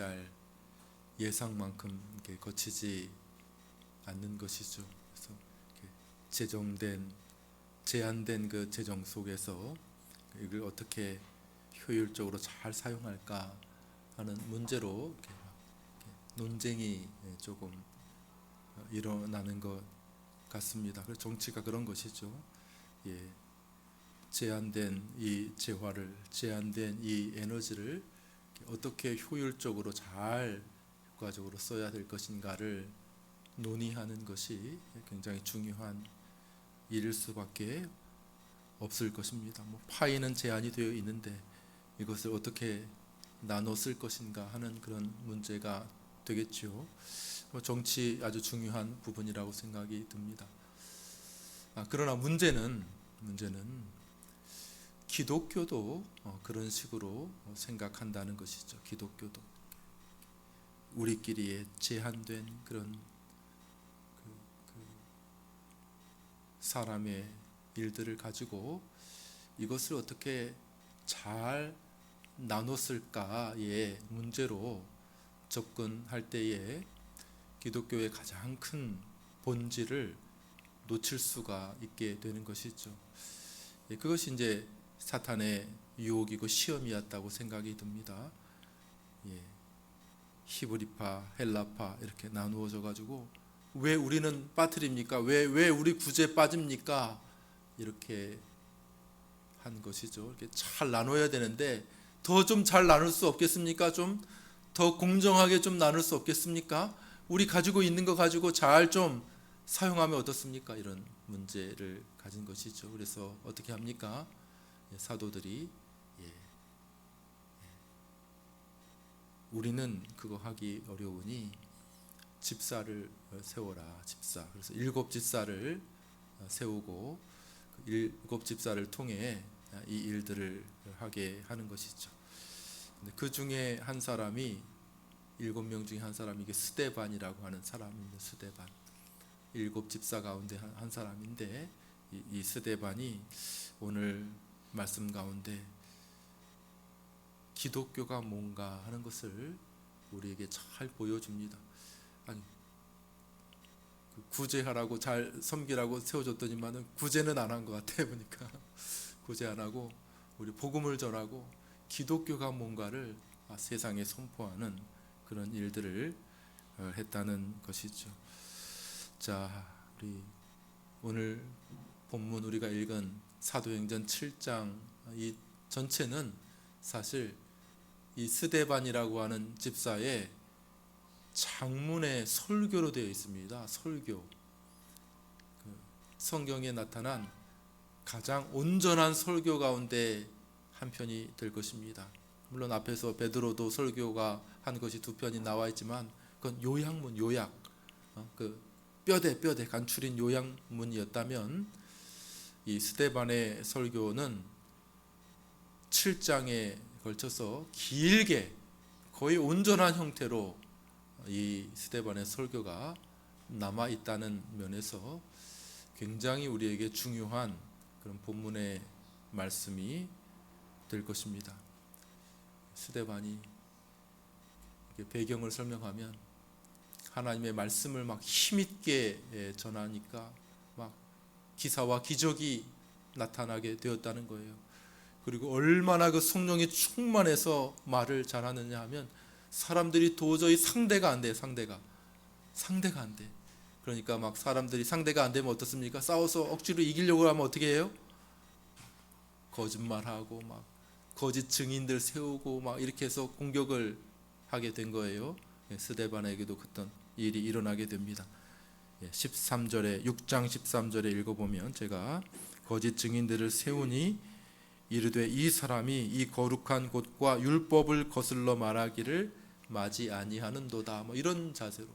잘 예상만큼 이렇게 거치지 않는 것이죠. 그래서 제한된 그 재정 속에서 이걸 어떻게 효율적으로 잘 사용할까 하는 문제로 이렇게 논쟁이 조금 일어나는 것 같습니다. 그래서 정치가 그런 것이죠. 제한된 이 재화를, 제한된 이 에너지를 어떻게 효율적으로 잘 효과적으로 써야 될 것인가를 논의하는 것이 굉장히 중요한 일일 수밖에 없을 것입니다. 파이는 제한이 되어 있는데 이것을 어떻게 나눠 쓸 것인가 하는 그런 문제가 되겠죠. 정치 아주 중요한 부분이라고 생각이 듭니다. 그러나 문제는 기독교도 그런 식으로 생각한다는 것이죠. 기독교도 우리끼리의 제한된 그런 사람의 일들을 가지고 이것을 어떻게 잘 나눴을까의 문제로 접근할 때에 기독교의 가장 큰 본질을 놓칠 수가 있게 되는 것이죠. 그것이 이제 사탄의 유혹이고 시험이었다고 생각이 듭니다. 히브리파, 헬라파 이렇게 나누어져 가지고 왜 우리는 빠뜨립니까? 왜 우리 구제에 빠집니까? 이렇게 한 것이죠. 이렇게 잘 나눠야 되는데 더 좀 잘 나눌 수 없겠습니까? 좀 더 공정하게 좀 나눌 수 없겠습니까? 우리 가지고 있는 거 가지고 잘 좀 사용하면 어떻습니까? 이런 문제를 가진 것이죠. 그래서 어떻게 합니까? 사도들이 우리는 그거 하기 어려우니 집사를 세워라. 집사. 그래서 7 집사를 세우고 7 집사를 통해 이 일들을 하게 하는 것이죠. 그 중에 한 사람이 7명 중에 한 사람이 이게 스데반이라고 하는 사람입니다. 스데반. 7 집사 가운데 한 사람인데 이 스데반이 오늘 말씀 가운데 기독교가 뭔가 하는 것을 우리에게 잘 보여줍니다. 아니, 구제하라고 잘 섬기라고 세워줬더니만은 구제는 안 한 것 같아 보니까 구제 안 하고 우리 복음을 전하고 기독교가 뭔가를 세상에 선포하는 그런 일들을 했다는 것이죠. 자, 우리 오늘 본문 우리가 읽은 사도행전 7장 이 전체는 사실 이 스데반이라고 하는 집사의 장문의 설교로 되어 있습니다. 설교. 성경에 나타난 가장 온전한 설교 가운데 한 편이 될 것입니다. 물론 앞에서 베드로도 설교가 한 것이 2편이 나와 있지만 그건 요약문, 요약. 그 뼈대 간추린 요약문이었다면 이 스데반의 설교는 7장에 걸쳐서 길게 거의 온전한 형태로 이 스데반의 설교가 남아 있다는 면에서 굉장히 우리에게 중요한 그런 본문의 말씀이 될 것입니다. 스데반이 배경을 설명하면 하나님의 말씀을 막 힘있게 전하니까 막 기사와 기적이 나타나게 되었다는 거예요. 그리고 얼마나 그 성령이 충만해서 말을 잘하느냐 하면 사람들이 도저히 상대가 안 돼. 상대가 안 돼. 그러니까 막 사람들이 상대가 안 되면 어떻습니까? 싸워서 억지로 이기려고 하면 어떻게 해요? 거짓말하고 막 거짓 증인들 세우고 막 이렇게 해서 공격을 하게 된 거예요. 스데반에게도 그런 일이 일어나게 됩니다. 13절에 6장 13절에 읽어보면 제가 거짓 증인들을 세우니 이르되 이 사람이 이 거룩한 곳과 율법을 거슬러 말하기를 마지 아니하는도다. 뭐 이런 자세로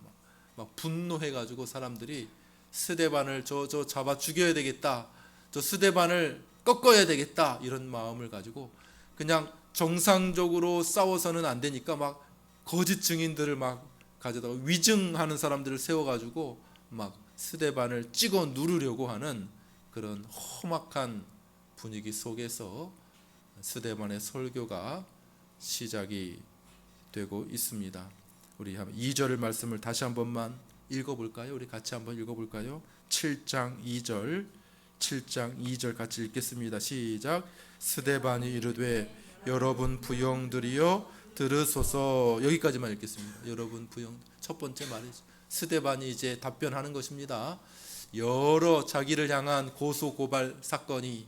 막 분노해가지고 사람들이 스데반을 저 잡아 죽여야 되겠다. 저 스데반을 꺾어야 되겠다. 이런 마음을 가지고 그냥 정상적으로 싸워서는 안 되니까 막 거짓 증인들을 막 가져다가 위증하는 사람들을 세워가지고 막 스데반을 찍어 누르려고 하는 그런 험악한 분위기 속에서 스데반의 설교가 시작이 되고 있습니다. 우리 2절 말씀을 다시 한 번만 읽어볼까요? 우리 같이 한번 읽어볼까요? 7장 2절 같이 읽겠습니다. 시작. 스데반이 이르되 여러분 부형들이여 들으소서. 여기까지만 읽겠습니다. 여러분 부형. 첫 번째 말이죠. 스데반이 이제 답변하는 것입니다. 여러 자기를 향한 고소 고발 사건이,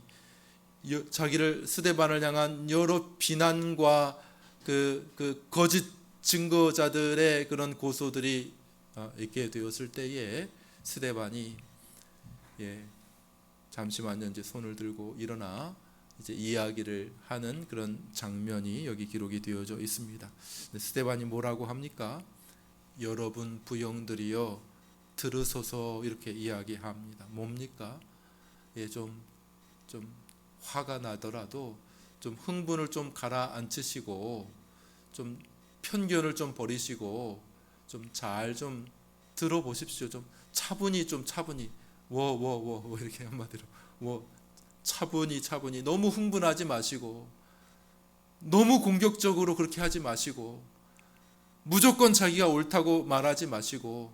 자기를 스데반을 향한 여러 비난과 그 거짓 증거자들의 그런 고소들이 있게 되었을 때에 스데반이 잠시만요, 이제 손을 들고 일어나 이제 이야기를 하는 그런 장면이 여기 기록이 되어져 있습니다. 스데반이 뭐라고 합니까? 여러분 부형들이여 들으소서, 이렇게 이야기합니다. 뭡니까? 좀 화가 나더라도 좀 흥분을 좀 가라앉히시고 좀 편견을 좀 버리시고 좀 잘 좀 들어보십시오. 좀 차분히 이렇게 한마디로 차분히 너무 흥분하지 마시고 너무 공격적으로 그렇게 하지 마시고 무조건 자기가 옳다고 말하지 마시고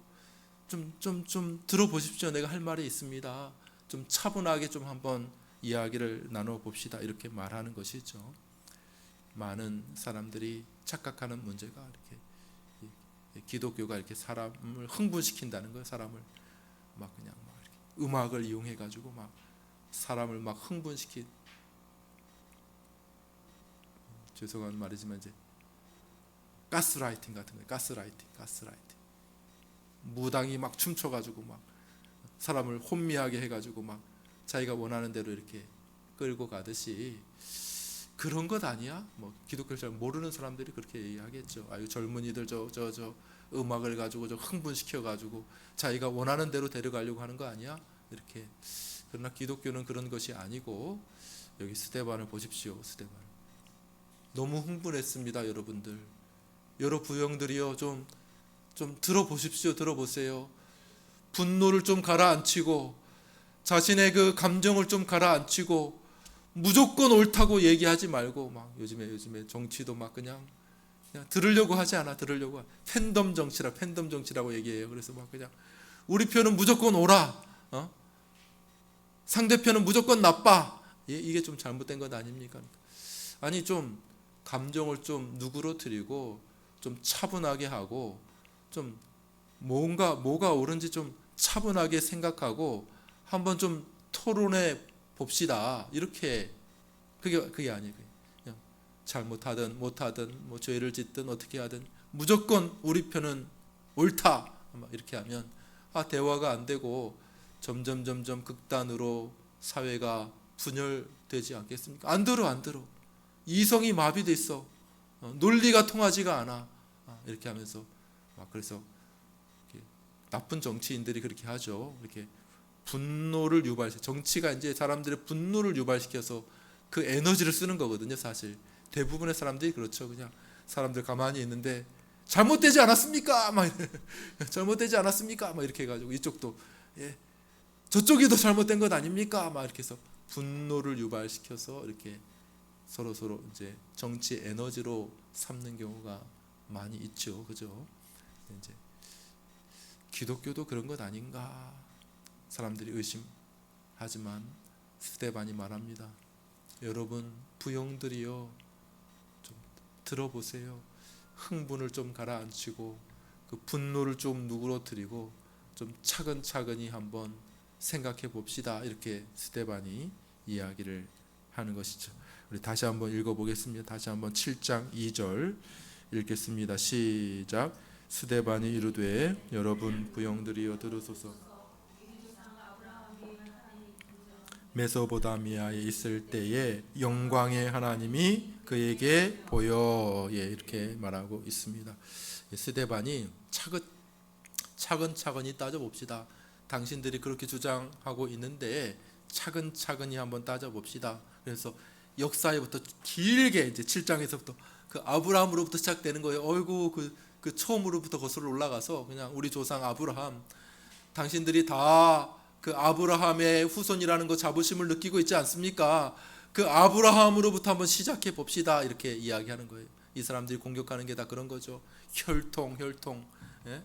좀 들어보십시오. 내가 할 말이 있습니다. 좀 차분하게 좀 한번 이야기를 나눠봅시다. 이렇게 말하는 것이죠. 많은 사람들이 착각하는 문제가 이렇게 기독교가 이렇게 사람을 흥분시킨다는 거예요. 사람을 막 그냥 막 이렇게 음악을 이용해 가지고 막 사람을 막 흥분시킨, 죄송한 말이지만 이제 가스라이팅 같은 거예요. 가스라이팅. 무당이 막 춤춰가지고 막 사람을 혼미하게 해가지고 막 자기가 원하는 대로 이렇게 끌고 가듯이 그런 것 아니야? 뭐 기독교를 잘 모르는 사람들이 그렇게 얘기하겠죠. 아유, 젊은이들 저 음악을 가지고 저 흥분시켜 가지고 자기가 원하는 대로 데려가려고 하는 거 아니야? 이렇게. 그러나 기독교는 그런 것이 아니고, 여기 스데반을 보십시오. 스데반 너무 흥분했습니다. 여러분들, 여러 부형들이요, 좀 들어보십시오. 들어보세요. 분노를 좀 가라앉히고 자신의 그 감정을 좀 가라앉히고 무조건 옳다고 얘기하지 말고, 막 요즘에 정치도 막 그냥 들으려고 하지 않아. 팬덤 정치라고 얘기해요. 그래서 막 그냥 우리 편은 무조건 옳아, 상대편은 무조건 나빠. 이게 좀 잘못된 것 아닙니까? 아니, 좀 감정을 좀 누그러뜨리고 좀 차분하게 하고 좀 뭐가 옳은지 좀 차분하게 생각하고 한번 좀 토론해 봅시다. 이렇게. 그게 아니에요. 그냥 잘못하든 못하든 뭐 죄를 짓든 어떻게 하든 무조건 우리 편은 옳다, 이렇게 하면 대화가 안 되고 점점 극단으로 사회가 분열되지 않겠습니까? 안 들어. 이성이 마비돼 있어. 논리가 통하지가 않아. 이렇게 하면서 그래서 나쁜 정치인들이 그렇게 하죠. 이렇게 분노를 정치가 이제 사람들의 분노를 유발시켜서 그 에너지를 쓰는 거거든요. 사실 대부분의 사람들이 그렇죠. 그냥 사람들 가만히 있는데 잘못되지 않았습니까? 잘못되지 않았습니까? 이렇게 해가지고 이쪽도 저쪽이 더 잘못된 것 아닙니까? 이렇게 해서 분노를 유발시켜서 이렇게 서로 이제 정치 에너지로 삼는 경우가 많이 있죠. 그죠? 이제 기독교도 그런 것 아닌가 사람들이 의심하지만 스데반이 말합니다. 여러분 부형들이여 좀 들어보세요. 흥분을 좀 가라앉히고 그 분노를 좀 누그러뜨리고 좀 차근차근히 한번 생각해 봅시다. 이렇게 스데반이 이야기를 하는 것이죠. 우리 다시 한번 읽어보겠습니다. 다시 한번 7장 2절 읽겠습니다. 시작. 스데반이 이르되 여러분 부형들이여 들으소서. 메소포타미아에 있을 때에 영광의 하나님이 그에게 보여. 이렇게 말하고 있습니다. 스데반이 차근차근히 따져봅시다. 당신들이 그렇게 주장하고 있는데 차근차근히 한번 따져봅시다. 그래서 역사에부터 길게 이제 7장에서부터 그 아브라함으로부터 시작되는 거예요. 어이구, 그 처음으로부터 거슬러 올라가서 그냥 우리 조상 아브라함, 당신들이 다 그 아브라함의 후손이라는 거 자부심을 느끼고 있지 않습니까? 그 아브라함으로부터 한번 시작해 봅시다. 이렇게 이야기하는 거예요. 이 사람들이 공격하는 게 다 그런 거죠. 혈통. 예?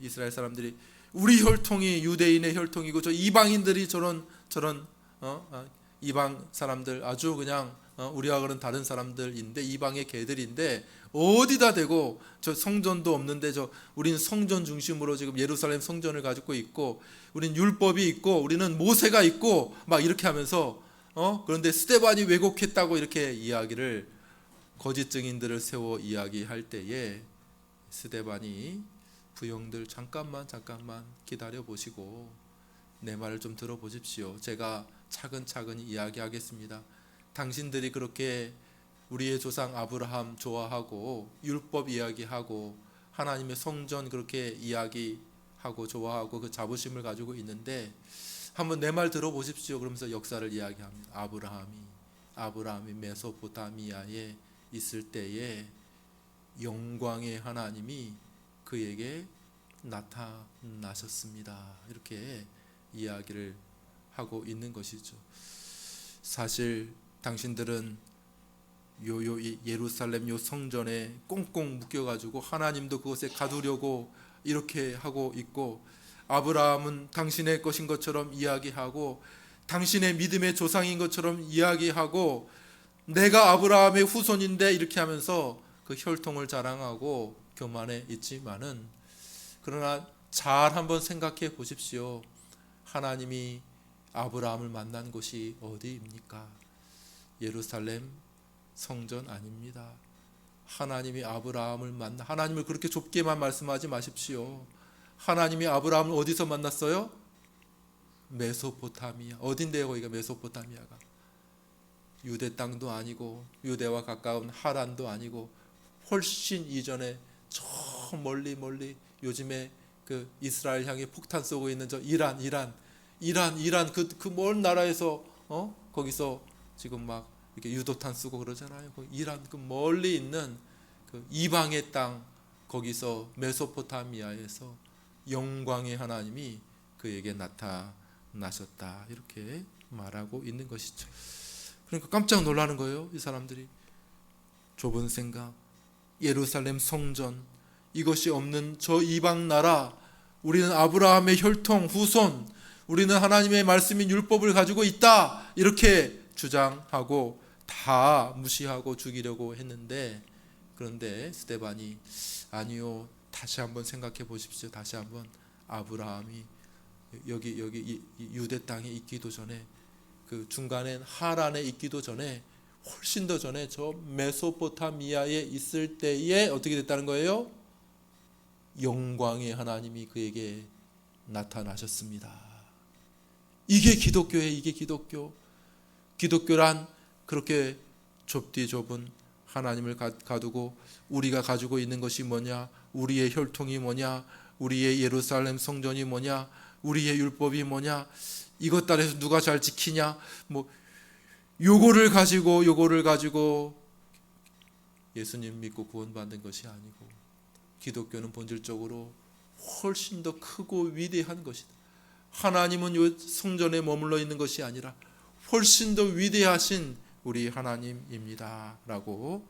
이스라엘 사람들이 우리 혈통이 유대인의 혈통이고 저 이방인들이 저런 이방 사람들 아주 그냥 우리하고는 다른 사람들인데 이방의 개들인데 어디다 대고 저 성전도 없는데 우리는 성전 중심으로 지금 예루살렘 성전을 가지고 있고 우리는 율법이 있고 우리는 모세가 있고 막 이렇게 하면서 그런데 스데반이 왜곡했다고 이렇게 이야기를 거짓 증인들을 세워 이야기할 때에 스데반이 부형들 잠깐만 기다려 보시고 내 말을 좀 들어보십시오. 제가 차근차근 이야기하겠습니다. 당신들이 그렇게 우리의 조상 아브라함 좋아하고 율법 이야기하고 하나님의 성전 그렇게 이야기하고 좋아하고 그 자부심을 가지고 있는데 한번 내 말 들어보십시오. 그러면서 역사를 이야기합니다. 아브라함이 메소포타미아에 있을 때에 영광의 하나님이 그에게 나타나셨습니다. 이렇게 이야기를 하고 있는 것이죠. 사실 당신들은 예루살렘 요 성전에 꽁꽁 묶여가지고 하나님도 그곳에 가두려고 이렇게 하고 있고 아브라함은 당신의 것인 것처럼 이야기하고 당신의 믿음의 조상인 것처럼 이야기하고 내가 아브라함의 후손인데 이렇게 하면서 그 혈통을 자랑하고 교만해 있지만은 그러나 잘 한번 생각해 보십시오. 하나님이 아브라함을 만난 곳이 어디입니까? 예루살렘 성전 아닙니다. 하나님이 아브라함을 하나님을 그렇게 좁게만 말씀하지 마십시오. 하나님이 아브라함을 어디서 만났어요? 메소포타미아. 어딘데요? 거기가 메소포타미아가 유대 땅도 아니고 유대와 가까운 하란도 아니고 훨씬 이전에 저 멀리 요즘에 그 이스라엘 향해 폭탄 쏘고 있는 저 이란 그 먼 나라에서 거기서 지금 막 이렇게 유도탄 쏘고 그러잖아요. 그 이란 그 멀리 있는 그 이방의 땅 거기서 메소포타미아에서 영광의 하나님이 그에게 나타나셨다 이렇게 말하고 있는 것이죠. 그러니까 깜짝 놀라는 거예요. 이 사람들이 좁은 생각, 예루살렘 성전 이것이 없는 저 이방 나라, 우리는 아브라함의 혈통 후손, 우리는 하나님의 말씀인 율법을 가지고 있다 이렇게 주장하고 다 무시하고 죽이려고 했는데 그런데 스데반이 아니요, 다시 한번 생각해 보십시오. 다시 한번 아브라함이 여기 유대 땅에 있기도 전에 그 중간엔 하란에 있기도 전에 훨씬 더 전에 저 메소포타미아에 있을 때에 어떻게 됐다는 거예요? 영광의 하나님이 그에게 나타나셨습니다. 이게 기독교예요. 이게 기독교. 기독교란 그렇게 좁디 좁은 하나님을 가두고 우리가 가지고 있는 것이 뭐냐? 우리의 혈통이 뭐냐? 우리의 예루살렘 성전이 뭐냐? 우리의 율법이 뭐냐? 이것 따라서 누가 잘 지키냐? 요거를 가지고 예수님 믿고 구원받는 것이 아니고 기독교는 본질적으로 훨씬 더 크고 위대한 것이다. 하나님은 요 성전에 머물러 있는 것이 아니라 훨씬 더 위대하신 우리 하나님입니다 라고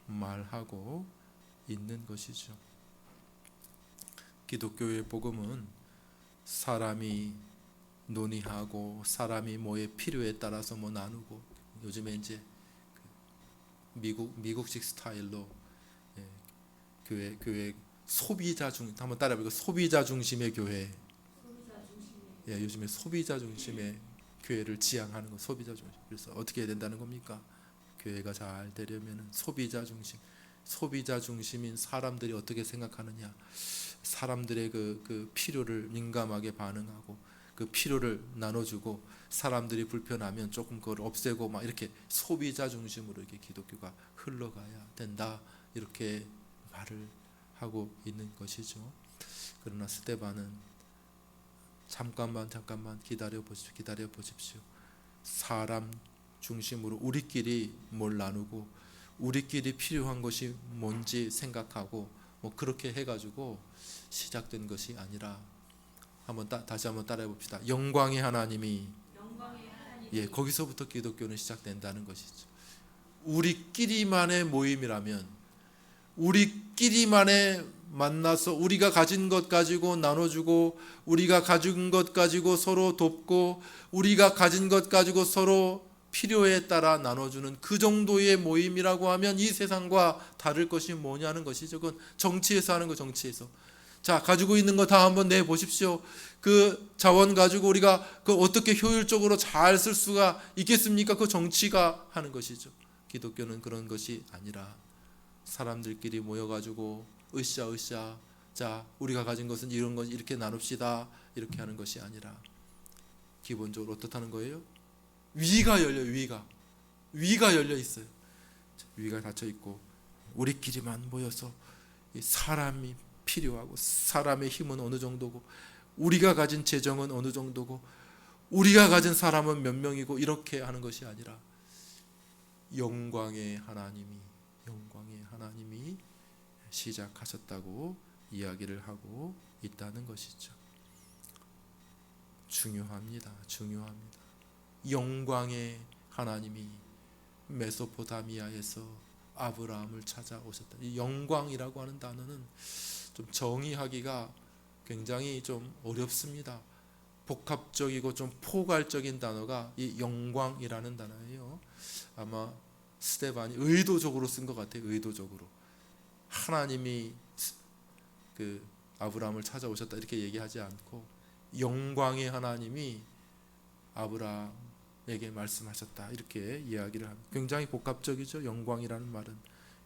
말하고 있는 것이죠. 기독교의 복음은 사람이 논의하고 사람이 뭐의 필요에 따라서 나누고 요즘에 이제 미국식 스타일로 교회 소비자 한번 따라해볼까요? 소비자 중심의 교회. 요즘에 소비자 중심의 교회를 지향하는 거 소비자 중심. 그래서 어떻게 해야 된다는 겁니까? 교회가 잘 되려면 소비자 중심인 사람들이 어떻게 생각하느냐. 사람들의 그 필요를 민감하게 반응하고 그 필요를 나눠주고 사람들이 불편하면 조금 그걸 없애고 막 이렇게 소비자 중심으로 이렇게 기독교가 흘러가야 된다 이렇게 말을 하고 있는 것이죠. 그러나 스데반은 잠깐만 기다려 보십시오. 사람 중심으로 우리끼리 뭘 나누고 우리끼리 필요한 것이 뭔지 생각하고 그렇게 해가지고 시작된 것이 아니라 다시 한번 따라해 봅시다. 영광의 하나님이 거기서부터 기독교는 시작된다는 것이죠. 우리끼리만의 모임이라면 우리끼리만의 만나서 우리가 가진 것 가지고 나눠주고, 우리가 가진 것 가지고 서로 돕고, 우리가 가진 것 가지고 서로 필요에 따라 나눠주는 그 정도의 모임이라고 하면 이 세상과 다를 것이 뭐냐는 것이죠. 그건 정치에서 하는 거. 정치에서 자, 가지고 있는 거 다 한번 내 보십시오. 그 자원 가지고 우리가 그 어떻게 효율적으로 잘 쓸 수가 있겠습니까? 그 정치가 하는 것이죠. 기독교는 그런 것이 아니라 사람들끼리 모여가지고 으쌰 자, 우리가 가진 것은 이런 것 이렇게 나눕시다, 이렇게 하는 것이 아니라 기본적으로 어떻다는 거예요? 위가 열려요. 위가 열려 있어요. 위가 닫혀 있고 우리끼리만 모여서 사람이 필요하고, 사람의 힘은 어느 정도고, 우리가 가진 재정은 어느 정도고, 우리가 가진 사람은 몇 명이고, 이렇게 하는 것이 아니라 영광의 하나님이 시작하셨다고 이야기를 하고 있다는 것이죠. 중요합니다. 영광의 하나님이 메소포타미아에서 아브라함을 찾아오셨다. 이 영광이라고 하는 단어는 좀 정의하기가 굉장히 좀 어렵습니다. 복합적이고 좀 포괄적인 단어가 이 영광이라는 단어예요. 아마 스데반이 의도적으로 쓴 것 같아요. 의도적으로. 하나님이 그 아브라함을 찾아오셨다 이렇게 얘기하지 않고 영광의 하나님이 아브라함에게 말씀하셨다 이렇게 이야기를 합니다. 굉장히 복합적이죠. 영광이라는 말은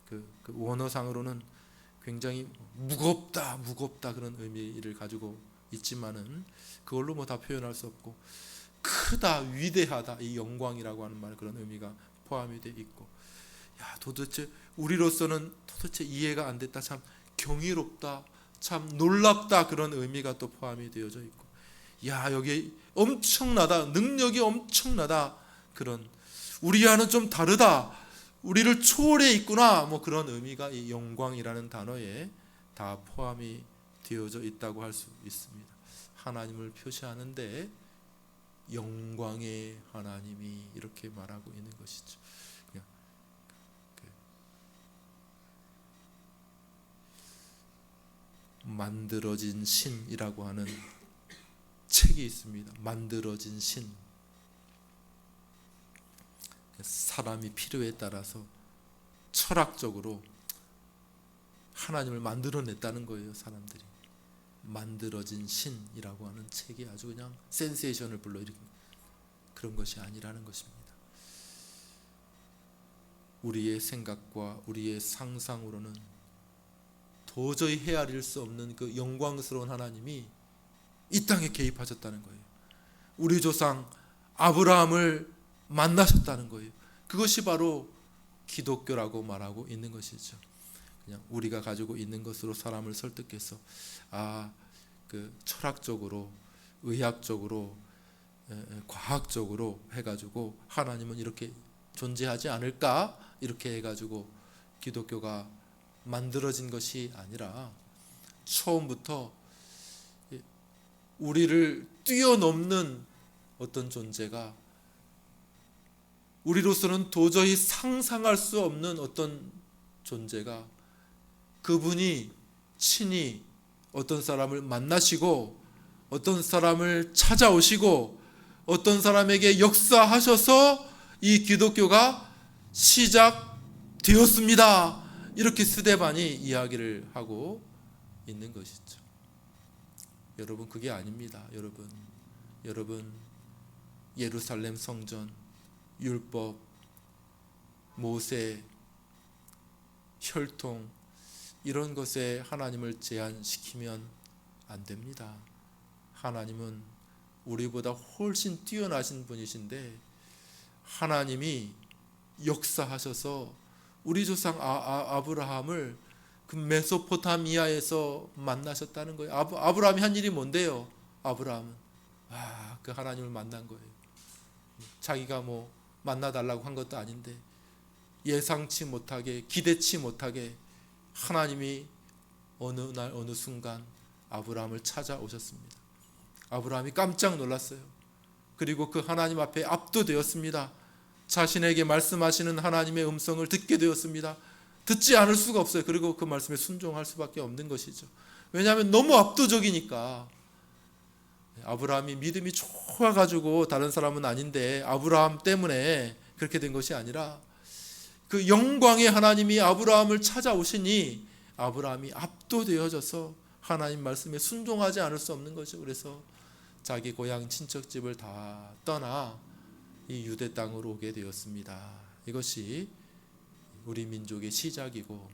그 원어상으로는 굉장히 무겁다 그런 의미를 가지고 있지만은 그걸로 뭐 다 표현할 수 없고, 크다, 위대하다, 이 영광이라고 하는 말 그런 의미가 포함이 되어 있고, 야, 도대체 우리로서는 도대체 이해가 안 됐다, 참 경이롭다, 참 놀랍다 그런 의미가 또 포함이 되어져 있고, 야, 여기 엄청나다, 능력이 엄청나다, 그런 우리와는 좀 다르다, 우리를 초월해 있구나, 뭐 그런 의미가 이 영광이라는 단어에 다 포함이 되어져 있다고 할 수 있습니다. 하나님을 표시하는데 영광의 하나님이 이렇게 말하고 있는 것이죠. 만들어진 신이라고 하는 책이 있습니다. 만들어진 신. 사람이 필요에 따라서 철학적으로 하나님을 만들어냈다는 거예요. 사람들이. 만들어진 신이라고 하는 책이 아주 그냥 센세이션을 불러일으킨 그런 것이 아니라는 것입니다. 우리의 생각과 우리의 상상으로는 도저히 헤아릴 수 없는 그 영광스러운 하나님이 이 땅에 개입하셨다는 거예요. 우리 조상 아브라함을 만나셨다는 거예요. 그것이 바로 기독교라고 말하고 있는 것이죠. 그냥 우리가 가지고 있는 것으로 사람을 설득해서 그 철학적으로, 의학적으로, 과학적으로 해가지고 하나님은 이렇게 존재하지 않을까 이렇게 해가지고 기독교가 만들어진 것이 아니라 처음부터 우리를 뛰어넘는 어떤 존재가, 우리로서는 도저히 상상할 수 없는 어떤 존재가, 그분이 친히 어떤 사람을 만나시고 어떤 사람을 찾아오시고 어떤 사람에게 역사하셔서 이 기독교가 시작되었습니다. 이렇게 스데반이 이야기를 하고 있는 것이죠. 여러분, 그게 아닙니다. 여러분 예루살렘 성전, 율법, 모세, 혈통 이런 것에 하나님을 제한시키면 안 됩니다. 하나님은 우리보다 훨씬 뛰어나신 분이신데 하나님이 역사하셔서 우리 조상 아브라함을 그 메소포타미아에서 만나셨다는 거예요. 아브라함이 한 일이 뭔데요? 아브라함은 그 하나님을 만난 거예요. 자기가 뭐 만나달라고 한 것도 아닌데 예상치 못하게, 기대치 못하게 하나님이 어느 날 어느 순간 아브라함을 찾아오셨습니다. 아브라함이 깜짝 놀랐어요. 그리고 그 하나님 앞에 압도되었습니다. 자신에게 말씀하시는 하나님의 음성을 듣게 되었습니다. 듣지 않을 수가 없어요. 그리고 그 말씀에 순종할 수밖에 없는 것이죠. 왜냐하면 너무 압도적이니까. 아브라함이 믿음이 좋아가지고 다른 사람은 아닌데 아브라함 때문에 그렇게 된 것이 아니라 그 영광의 하나님이 아브라함을 찾아오시니 아브라함이 압도되어져서 하나님 말씀에 순종하지 않을 수 없는 거죠. 그래서 자기 고향 친척집을 다 떠나 이 유대 땅으로 오게 되었습니다. 이것이 우리 민족의 시작이고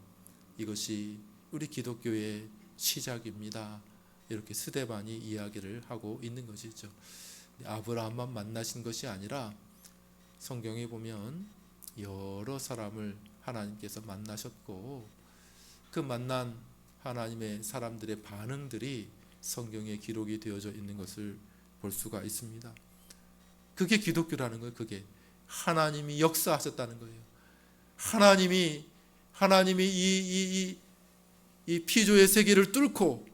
이것이 우리 기독교의 시작입니다. 이렇게 스데반이 이야기를 하고 있는 것이죠. 아브라함만 만나신 것이 아니라 성경에 보면 여러 사람을 하나님께서 만나셨고 그 만난 하나님의 사람들의 반응들이 성경에 기록이 되어져 있는 것을 볼 수가 있습니다. 그게 기독교라는 거예요. 그게 하나님이 역사하셨다는 거예요. 하나님이 이 피조의 세계를 뚫고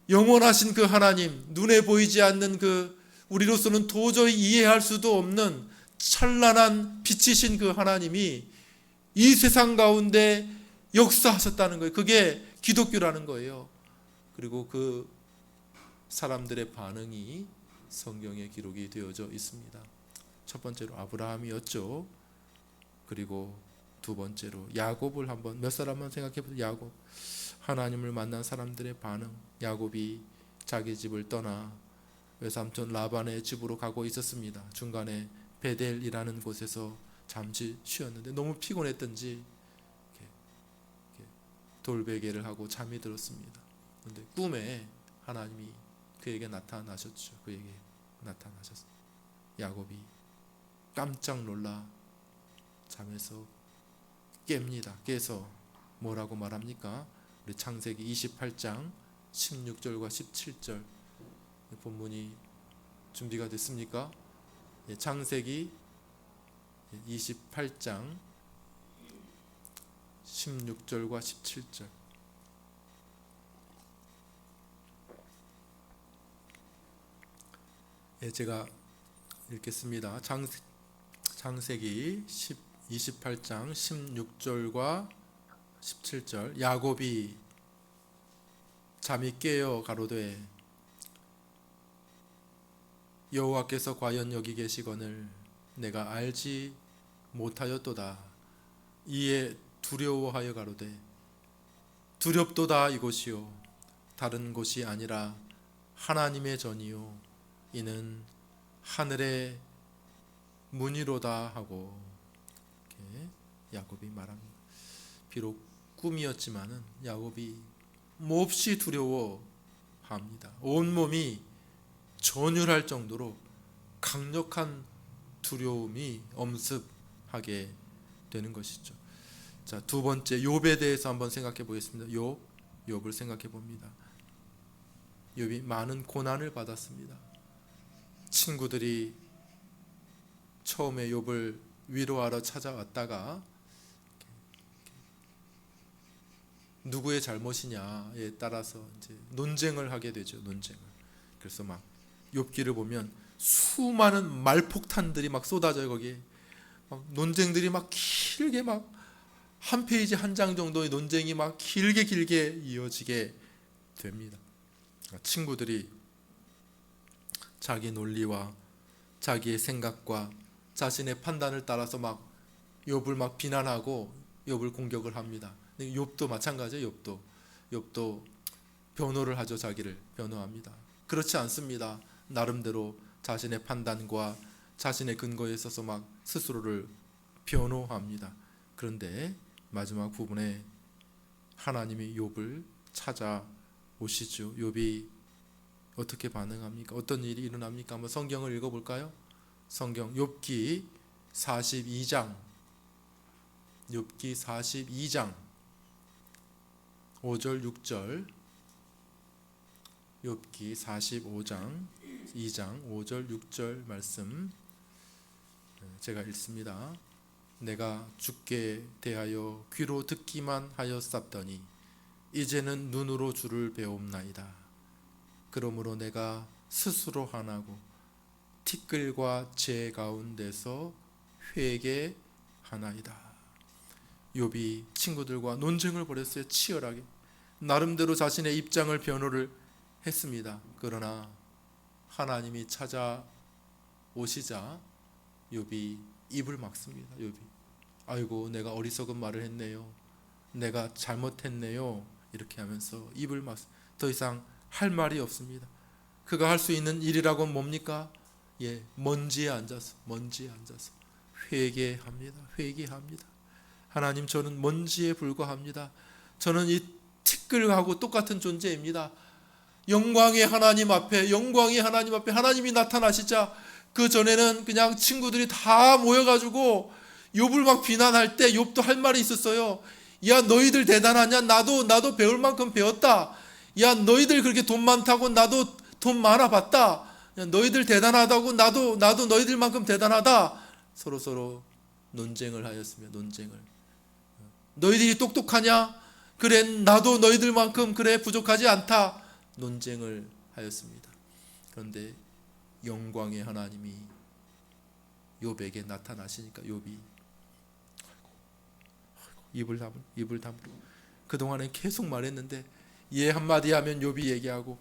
영원하신 그 하나님, 눈에 보이지 않는 그 우리로서는 도저히 이해할 수도 없는 찬란한 빛이신 그 하나님이 이 세상 가운데 역사하셨다는 거예요. 그게 기독교라는 거예요. 그리고 그 사람들의 반응이 성경에 기록이 되어져 있습니다. 첫 번째로 아브라함이었죠. 그리고 두 번째로 야곱을 한번 몇 사람만 생각해 보세요. 야곱. 하나님을 만난 사람들의 반응. 야곱이 자기 집을 떠나 외삼촌 라반의 집으로 가고 있었습니다. 중간에 베델이라는 곳에서 잠시 쉬었는데 너무 피곤했던지 이렇게 돌베개를 하고 잠이 들었습니다. 그런데 꿈에 하나님이 그에게 나타나셨죠. 그에게 나타나셨어요. 야곱이 깜짝 놀라 잠에서 깹니다. 깨서 뭐라고 말합니까? 우리 창세기 28장 16절과 17절 본문이 준비가 됐습니까? 창세기 28장 16절과 17절 제가 읽겠습니다. 창세기 28장 16절과 17절 야곱이 잠이 깨어 가로되 여호와께서 과연 여기 계시거늘 내가 알지 못하였도다. 이에 두려워하여 가로되 두렵도다. 이곳이요 다른 곳이 아니라 하나님의 전이요 이는 하늘의 문이로다 하고 이렇게 야곱이 말합니다. 비록 꿈이었지만은 야곱이 몹시 두려워합니다. 온몸이 전율할 정도로 강력한 두려움이 엄습하게 되는 것이죠. 자, 두 번째 욥에 대해서 한번 생각해 보겠습니다. 욥을 생각해 봅니다. 욥이 많은 고난을 받았습니다. 친구들이 처음에 욥을 위로하러 찾아왔다가 누구의 잘못이냐에 따라서 이제 논쟁을 하게 되죠. 논쟁을. 그래서 막 욥기를 보면 수많은 말폭탄들이 막 쏟아져요. 거기에 막 논쟁들이 막 길게 막 한 페이지 한 장 정도의 논쟁이 막 길게 이어지게 됩니다. 친구들이 자기 논리와 자기의 생각과 자신의 판단을 따라서 막 욥을 막 비난하고 욥을 공격을 합니다. 욥도 마찬가지예요. 욥도 변호를 하죠. 자기를 변호합니다. 그렇지 않습니다. 나름대로 자신의 판단과 자신의 근거에 있어서 막 스스로를 변호합니다. 그런데 마지막 부분에 하나님이 욥을 찾아오시죠. 욥이 어떻게 반응합니까? 어떤 일이 일어납니까? 한번 성경을 읽어볼까요? 성경 욥기 42장 5절 6절 욥기 45장 2장 5절 6절 말씀 제가 읽습니다. 내가 주께 대하여 귀로 듣기만 하였사더니 이제는 눈으로 주를 배움나이다. 그러므로 내가 스스로 화나고 티끌과 재 가운데서 회개하나이다. 욥이 친구들과 논쟁을 벌였어요. 치열하게 나름대로 자신의 입장을 변호를 했습니다. 그러나 하나님이 찾아오시자 욥이 입을 막습니다. 욥이 아이고 내가 어리석은 말을 했네요. 내가 잘못했네요. 이렇게 하면서 입을 막 더 이상 할 말이 없습니다. 그가 할 수 있는 일이라고는 뭡니까? 먼지에 앉아서 회개합니다. 하나님, 저는 먼지에 불과합니다. 저는 이 티끌하고 똑같은 존재입니다. 영광의 하나님 앞에 하나님이 나타나시자 그 전에는 그냥 친구들이 다 모여가지고 욥을 막 비난할 때 욥도 할 말이 있었어요. 야, 너희들 대단하냐? 나도 배울 만큼 배웠다. 야, 너희들 그렇게 돈 많다고 나도 돈 많아 봤다. 야, 너희들 대단하다고 나도 너희들만큼 대단하다. 서로 논쟁을 하였으며 논쟁을. 너희들이 똑똑하냐? 그래, 나도 너희들만큼 그래 부족하지 않다. 논쟁을 하였습니다. 그런데 영광의 하나님이 욥에게 나타나시니까 욥이 입을 다물고 그동안에 계속 말했는데 한마디 하면 욥이 얘기하고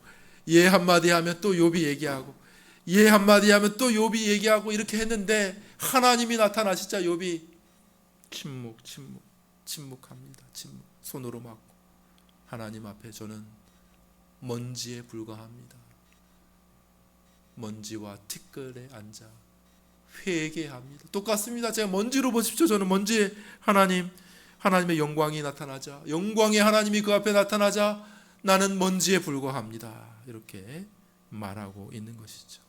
한마디 하면 또 욥이 얘기하고 한마디 하면 또 욥이 얘기하고 이렇게 했는데 하나님이 나타나시자 욥이 침묵합니다. 손으로 막고 하나님 앞에 저는 먼지에 불과합니다. 먼지와 티끌에 앉아 회개합니다. 똑같습니다. 제가 먼지로 보십시오. 저는 먼지에 하나님의 영광이 나타나자, 영광의 하나님이 그 앞에 나타나자 나는 먼지에 불과합니다. 이렇게 말하고 있는 것이죠.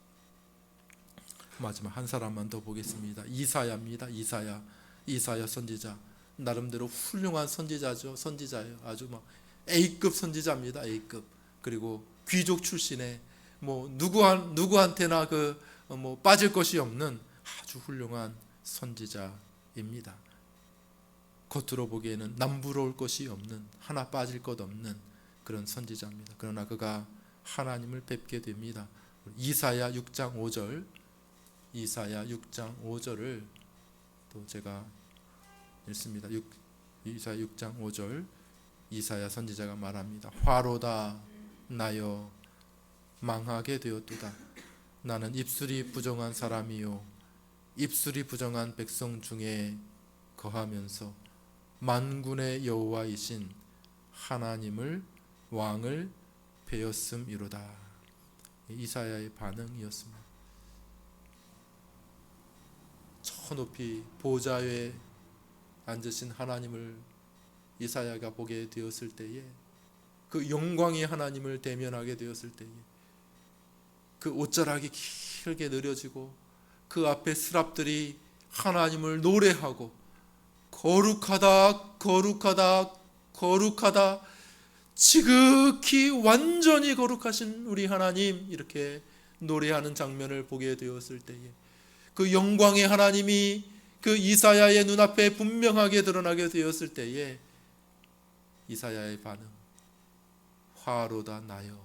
마지막 한 사람만 더 보겠습니다. 이사야입니다. 이사야 선지자. 나름대로 훌륭한 선지자예요. 아주 막 A급 선지자입니다. A급. 그리고 귀족 출신의 누구한테나 빠질 것이 없는 아주 훌륭한 선지자입니다. 겉으로 보기에는 남부러울 것이 없는, 하나 빠질 것 없는 그런 선지자입니다. 그러나 그가 하나님을 뵙게 됩니다. 이사야 6장 5절을 또 제가 읽습니다. 이사야 6장 5절 이사야 선지자가 말합니다. 화로다 나여 망하게 되었도다. 나는 입술이 부정한 사람이요 입술이 부정한 백성 중에 거하면서 만군의 여호와이신 하나님을 왕을 베었음이로다. 이사야의 반응이었습니다. 저 높이 보좌에 앉으신 하나님을 이사야가 보게 되었을 때에 그 영광의 하나님을 대면하게 되었을 때에 그 옷자락이 길게 늘어지고 그 앞에 스랍들이 하나님을 노래하고 거룩하다 거룩하다 거룩하다 지극히 완전히 거룩하신 우리 하나님 이렇게 노래하는 장면을 보게 되었을 때에 그 영광의 하나님이 그 이사야의 눈앞에 분명하게 드러나게 되었을 때에 이사야의 반응 화로다 나여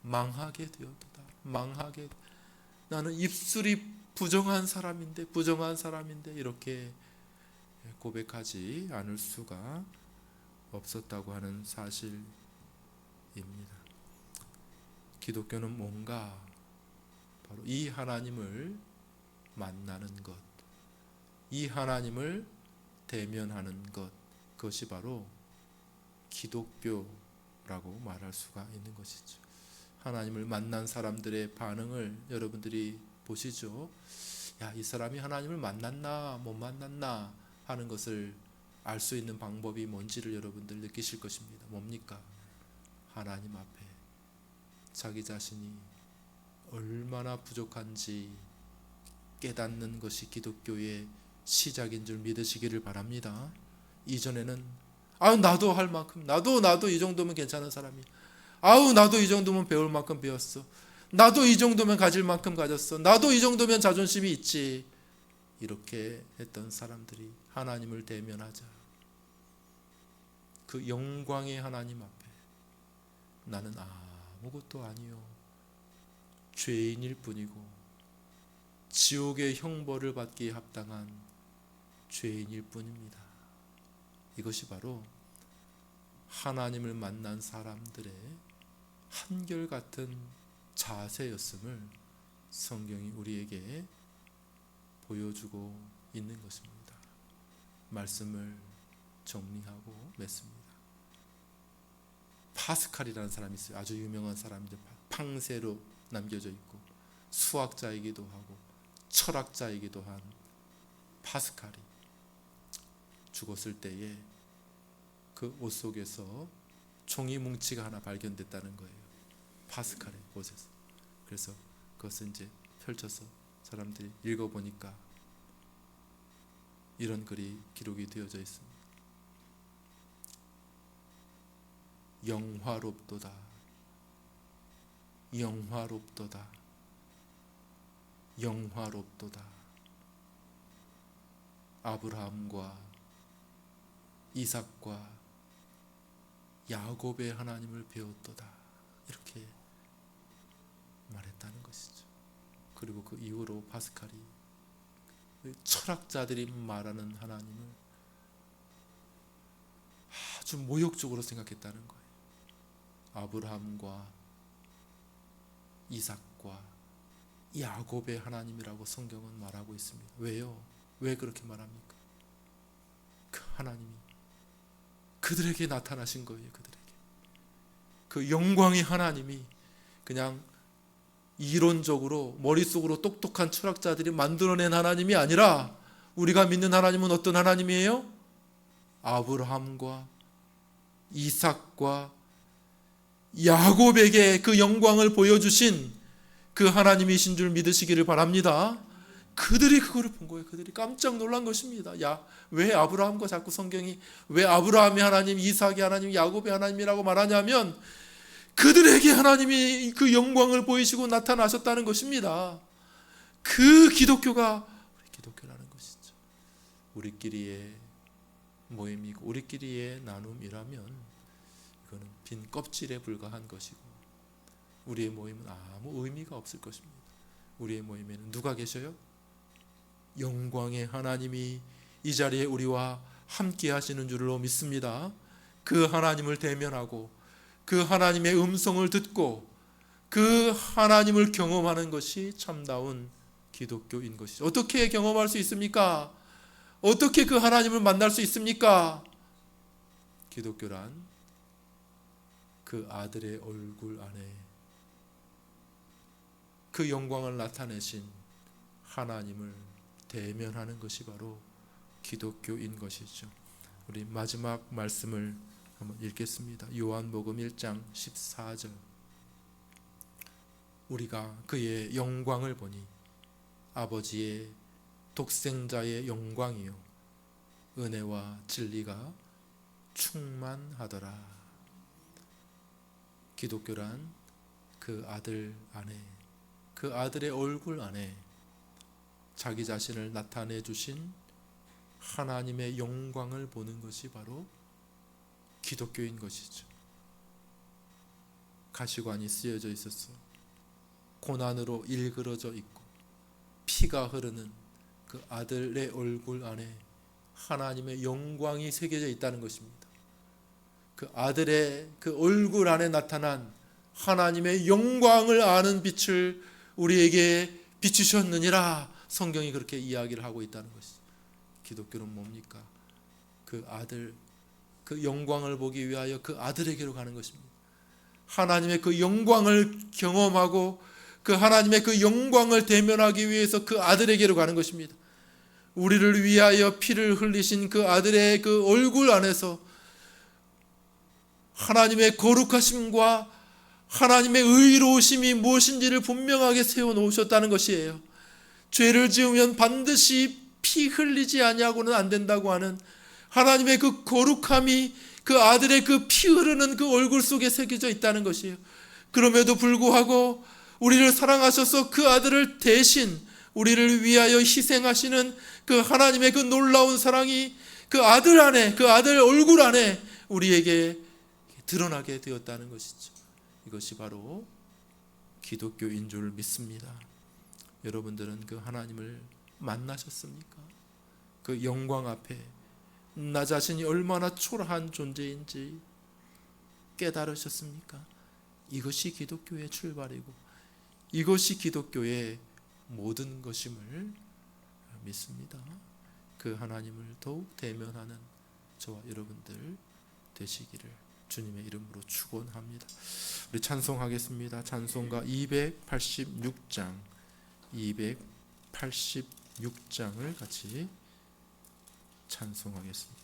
망하게 되었도다. 망하게 나는 입술이 부정한 사람인데 이렇게 고백하지 않을 수가 없었다고 하는 사실입니다. 기독교는 뭔가 바로 이 하나님을 만나는 것, 이 하나님을 대면하는 것, 그것이 바로 기독교라고 말할 수가 있는 것이죠. 하나님을 만난 사람들의 반응을 여러분들이 보시죠. 야, 이 사람이 하나님을 만났나 못 만났나 하는 것을 알 수 있는 방법이 뭔지를 여러분들 느끼실 것입니다. 뭡니까? 하나님 앞에 자기 자신이 얼마나 부족한지 깨닫는 것이 기독교의 시작인 줄 믿으시기를 바랍니다. 이전에는 나도 할 만큼 나도 이 정도면 괜찮은 사람이야. 나도 이 정도면 배울 만큼 배웠어. 나도 이 정도면 가질 만큼 가졌어. 나도 이 정도면 자존심이 있지. 이렇게 했던 사람들이 하나님을 대면하자 그 영광의 하나님 앞에 나는 아무것도 아니요 죄인일 뿐이고 지옥의 형벌을 받기에 합당한 죄인일 뿐입니다. 이것이 바로 하나님을 만난 사람들의 한결같은 자세였음을 성경이 우리에게 보여주고 있는 것입니다. 말씀을 정리하고 맺습니다. 파스칼이라는 사람이 있어요. 아주 유명한 사람인데 팡세로 남겨져 있고 수학자이기도 하고 철학자이기도 한 파스칼이 죽었을 때에 그 옷 속에서 종이 뭉치가 하나 발견됐다는 거예요. 파스칼의 옷에서. 그래서 그것을 이제 펼쳐서 사람들이 읽어보니까 이런 글이 기록이 되어져 있습니다. 영화롭도다. 영화롭도다. 영화롭도다. 아브라함과 이삭과 야곱의 하나님을 배웠도다. 이렇게 말했다는 것이죠. 그리고 그 이후로 파스칼이 철학자들이 말하는 하나님을 아주 모욕적으로 생각했다는 거예요. 아브라함과 이삭과 야곱의 하나님이라고 성경은 말하고 있습니다. 왜요? 왜 그렇게 말합니까? 그 하나님이 그들에게 나타나신 거예요. 그들에게 그 영광의 하나님이 그냥 이론적으로 머릿속으로 똑똑한 철학자들이 만들어낸 하나님이 아니라 우리가 믿는 하나님은 어떤 하나님이에요? 아브라함과 이삭과 야곱에게 그 영광을 보여주신 그 하나님이신 줄 믿으시기를 바랍니다. 그들이 그거를 본 거예요. 그들이 깜짝 놀란 것입니다. 야, 왜 아브라함과 자꾸 성경이 왜 아브라함의 하나님, 이삭의 하나님, 야곱의 하나님이라고 말하냐면 그들에게 하나님이 그 영광을 보이시고 나타나셨다는 것입니다. 그 기독교가 우리 기독교라는 것이죠. 우리끼리의 모임이고 우리끼리의 나눔이라면 이거는 빈 껍질에 불과한 것이고 우리의 모임은 아무 의미가 없을 것입니다. 우리의 모임에는 누가 계셔요? 영광의 하나님이 이 자리에 우리와 함께 하시는 줄로 믿습니다. 그 하나님을 대면하고 그 하나님의 음성을 듣고 그 하나님을 경험하는 것이 참다운 기독교인 것이죠. 어떻게 경험할 수 있습니까? 어떻게 그 하나님을 만날 수 있습니까? 기독교란 그 아들의 얼굴 안에 그 영광을 나타내신 하나님을 대면하는 것이 바로 기독교인 것이죠. 우리 마지막 말씀을 한번 읽겠습니다. 요한복음 1장 14절. 우리가 그의 영광을 보니 아버지의 독생자의 영광이요 은혜와 진리가 충만하더라. 기독교란 그 아들 안에 그 아들의 얼굴 안에 자기 자신을 나타내 주신 하나님의 영광을 보는 것이 바로 기독교인 것이죠. 가시관이 쓰여져 있었어. 고난으로 일그러져 있고 피가 흐르는 그 아들의 얼굴 안에 하나님의 영광이 새겨져 있다는 것입니다. 그 아들의 그 얼굴 안에 나타난 하나님의 영광을 아는 빛을 우리에게 비추셨느니라. 성경이 그렇게 이야기를 하고 있다는 것이죠. 기독교는 뭡니까? 그 아들, 그 영광을 보기 위하여 그 아들에게로 가는 것입니다. 하나님의 그 영광을 경험하고 그 하나님의 그 영광을 대면하기 위해서 그 아들에게로 가는 것입니다. 우리를 위하여 피를 흘리신 그 아들의 그 얼굴 안에서 하나님의 거룩하심과 하나님의 의로우심이 무엇인지를 분명하게 세워놓으셨다는 것이에요. 죄를 지으면 반드시 피 흘리지 아니하고는 안 된다고 하는 하나님의 그 거룩함이 그 아들의 그 피 흐르는 그 얼굴 속에 새겨져 있다는 것이에요. 그럼에도 불구하고 우리를 사랑하셔서 그 아들을 대신 우리를 위하여 희생하시는 그 하나님의 그 놀라운 사랑이 그 아들 안에, 그 아들 얼굴 안에 우리에게 드러나게 되었다는 것이죠. 이것이 바로 기독교인 줄 믿습니다. 여러분들은 그 하나님을 만나셨습니까? 그 영광 앞에 나 자신이 얼마나 초라한 존재인지 깨달으셨습니까? 이것이 기독교의 출발이고 이것이 기독교의 모든 것임을 믿습니다. 그 하나님을 더욱 대면하는 저와 여러분들 되시기를 주님의 이름으로 축원합니다. 우리 찬송하겠습니다. 찬송가 286장 286장을 같이 찬송하겠습니다.